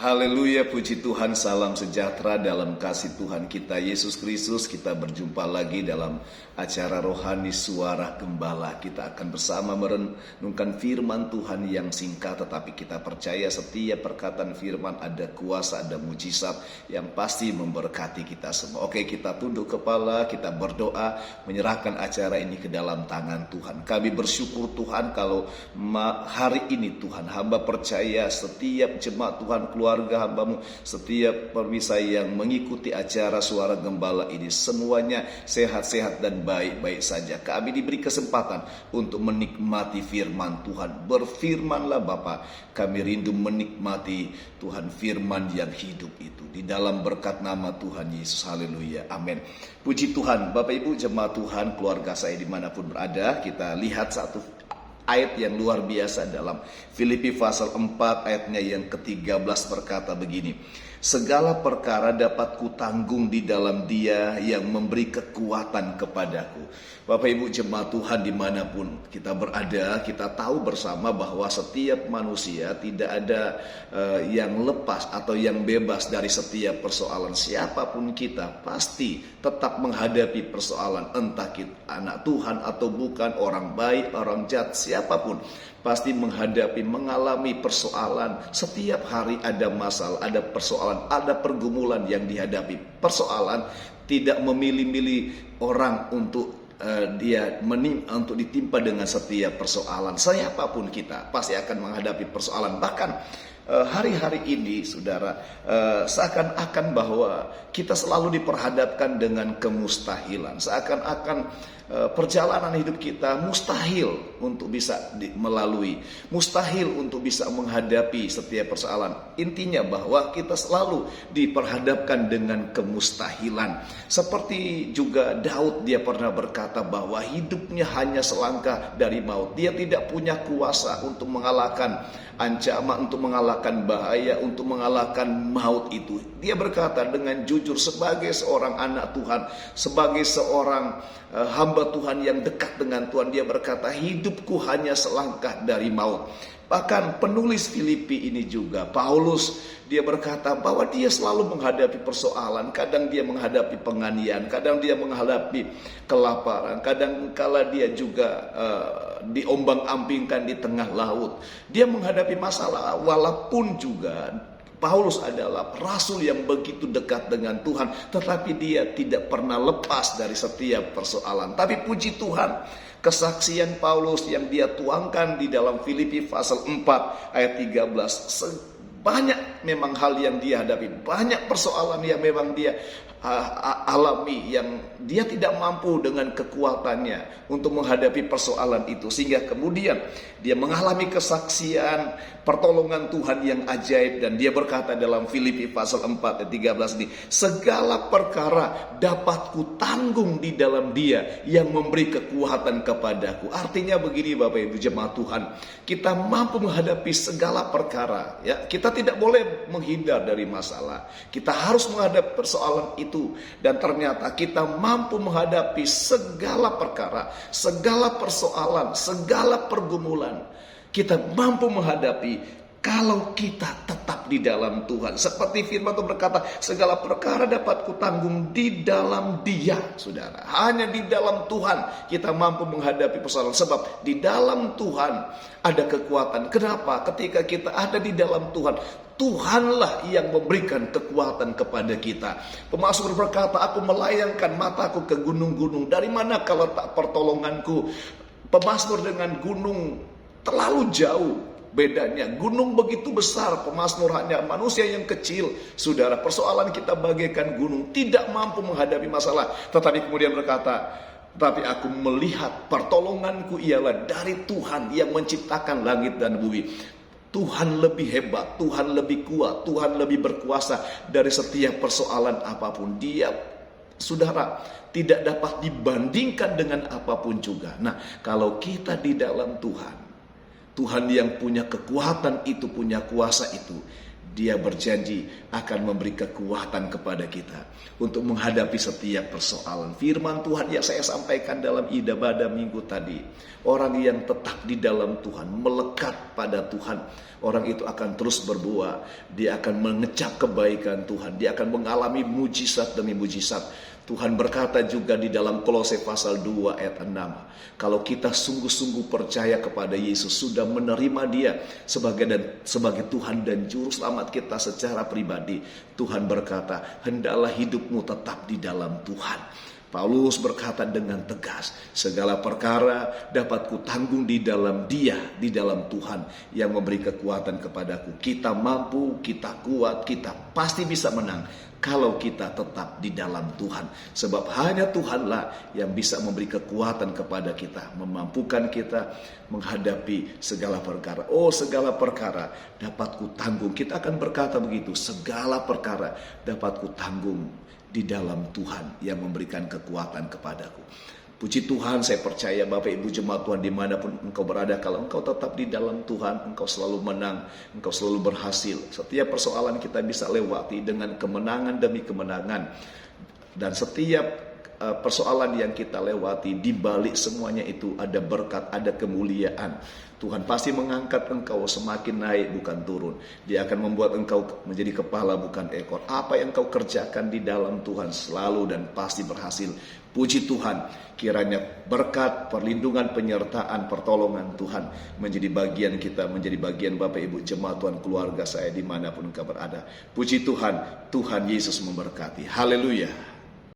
Haleluya, puji Tuhan, salam sejahtera dalam kasih Tuhan kita Yesus Kristus. Kita berjumpa lagi dalam acara rohani Suara Gembala. Kita akan bersama merenungkan firman Tuhan yang singkat, tetapi kita percaya setiap perkataan firman ada kuasa, ada mujizat yang pasti memberkati kita semua. Oke, kita tunduk kepala, kita berdoa, menyerahkan acara ini ke dalam tangan Tuhan. Kami bersyukur Tuhan kalau hari ini Tuhan, hamba percaya setiap jemaat Tuhan, keluarga hambamu, setiap pemirsa yang mengikuti acara Suara Gembala ini, semuanya sehat-sehat dan baik-baik saja. Kami diberi kesempatan untuk menikmati firman Tuhan. Berfirmanlah Bapa, kami rindu menikmati Tuhan firman yang hidup itu. Di dalam berkat nama Tuhan Yesus, haleluya, amin. Puji Tuhan, Bapak Ibu jemaat Tuhan, keluarga saya dimanapun berada, kita lihat satu ayat yang luar biasa dalam Filipi pasal 4 ayatnya yang ke-13 berkata begini: segala perkara dapat kutanggung di dalam Dia yang memberi kekuatan kepadaku. Bapak Ibu jemaat Tuhan dimanapun kita berada, kita tahu bersama bahwa setiap manusia tidak ada yang lepas atau yang bebas dari setiap persoalan. Siapapun kita pasti tetap menghadapi persoalan, entah kita anak Tuhan atau bukan, orang baik, orang jahat, siapapun pasti mengalami persoalan. Setiap hari ada masalah, ada persoalan, ada pergumulan yang dihadapi. Persoalan tidak memilih-milih orang untuk untuk ditimpa dengan setiap persoalan. Siapapun kita pasti akan menghadapi persoalan. Bahkan hari-hari ini saudara, seakan-akan bahwa kita selalu diperhadapkan dengan kemustahilan. Seakan-akan perjalanan hidup kita mustahil untuk bisa melalui, mustahil untuk bisa menghadapi setiap persoalan. Intinya bahwa kita selalu diperhadapkan dengan kemustahilan. Seperti juga Daud, dia pernah berkata bahwa hidupnya hanya selangkah dari maut. Dia tidak punya kuasa untuk mengalahkan ancaman, untuk mengalahkan bahaya, untuk mengalahkan maut itu. Dia berkata dengan jujur sebagai seorang anak Tuhan, sebagai seorang hamba Tuhan yang dekat dengan Tuhan, dia berkata hidupku hanya selangkah dari maut. Bahkan penulis Filipi ini juga, Paulus, dia berkata bahwa dia selalu menghadapi persoalan. Kadang dia menghadapi penganiayaan, kadang dia menghadapi kelaparan, kadang kala dia juga diombang-ambingkan di tengah laut. Dia menghadapi masalah, walaupun juga Paulus adalah rasul yang begitu dekat dengan Tuhan, tetapi dia tidak pernah lepas dari setiap persoalan. Tapi puji Tuhan, kesaksian Paulus yang dia tuangkan di dalam Filipi pasal 4 ayat 13, banyak memang hal yang dia hadapi, banyak persoalan yang memang dia alami, yang dia tidak mampu dengan kekuatannya untuk menghadapi persoalan itu, sehingga kemudian dia mengalami kesaksian pertolongan Tuhan yang ajaib. Dan dia berkata dalam Filipi pasal 4 ayat 13 ini, segala perkara dapat kutanggung di dalam Dia yang memberi kekuatan kepadaku. Artinya begini Bapak Ibu jemaat Tuhan, kita mampu menghadapi segala perkara, ya. Kita tidak boleh menghindar dari masalah, kita harus menghadapi persoalan itu. Dan ternyata kita mampu menghadapi segala perkara, segala persoalan, segala pergumulan. Kita mampu menghadapi kalau kita tetap di dalam Tuhan. Seperti firman Tuhan berkata, segala perkara dapat kutanggung di dalam Dia, saudara. Hanya di dalam Tuhan kita mampu menghadapi persoalan. Sebab di dalam Tuhan ada kekuatan. Kenapa? Ketika kita ada di dalam Tuhan, Tuhanlah yang memberikan kekuatan kepada kita. Pemazmur berkata, aku melayangkan mataku ke gunung-gunung. Dari mana kalau tak pertolonganku? Pemazmur dengan gunung terlalu jauh bedanya. Gunung begitu besar, pemazmur hanya manusia yang kecil. Saudara, persoalan kita bagaikan gunung, tidak mampu menghadapi masalah. Tetapi kemudian berkata, tapi aku melihat pertolonganku ialah dari Tuhan yang menciptakan langit dan bumi. Tuhan lebih hebat, Tuhan lebih kuat, Tuhan lebih berkuasa dari setiap persoalan apapun. Dia, saudara, tidak dapat dibandingkan dengan apapun juga. Nah, kalau kita di dalam Tuhan, Tuhan yang punya kekuatan itu, punya kuasa itu, Dia berjanji akan memberi kekuatan kepada kita untuk menghadapi setiap persoalan. Firman Tuhan yang saya sampaikan dalam ibadah minggu tadi, orang yang tetap di dalam Tuhan, melekat pada Tuhan, orang itu akan terus berbuah. Dia akan mengecap kebaikan Tuhan, dia akan mengalami mujizat demi mujizat. Tuhan berkata juga di dalam Kolose pasal 2 ayat 6, kalau kita sungguh-sungguh percaya kepada Yesus, sudah menerima Dia sebagai Tuhan dan Juru Selamat kita secara pribadi, Tuhan berkata, hendaklah hidupmu tetap di dalam Tuhan. Paulus berkata dengan tegas, segala perkara dapat kutanggung di dalam Dia, di dalam Tuhan yang memberi kekuatan kepadaku. Kita mampu, kita kuat, kita pasti bisa menang kalau kita tetap di dalam Tuhan. Sebab hanya Tuhanlah yang bisa memberi kekuatan kepada kita, memampukan kita menghadapi segala perkara. Oh, segala perkara dapat kutanggung. Kita akan berkata begitu, segala perkara dapat kutanggung di dalam Tuhan yang memberikan kekuatan kepadaku. Puji Tuhan, saya percaya Bapak Ibu jemaat Tuhan dimanapun engkau berada, kalau engkau tetap di dalam Tuhan, engkau selalu menang, engkau selalu berhasil. Setiap persoalan kita bisa lewati dengan kemenangan demi kemenangan. Dan setiap persoalan yang kita lewati, di balik semuanya itu ada berkat, ada kemuliaan. Tuhan pasti mengangkat engkau semakin naik bukan turun. Dia akan membuat engkau menjadi kepala bukan ekor. Apa yang engkau kerjakan di dalam Tuhan selalu dan pasti berhasil. Puji Tuhan, kiranya berkat, perlindungan, penyertaan, pertolongan Tuhan menjadi bagian kita, menjadi bagian Bapak Ibu jemaat Tuhan, keluarga saya dimanapun engkau berada. Puji Tuhan, Tuhan Yesus memberkati. Haleluya.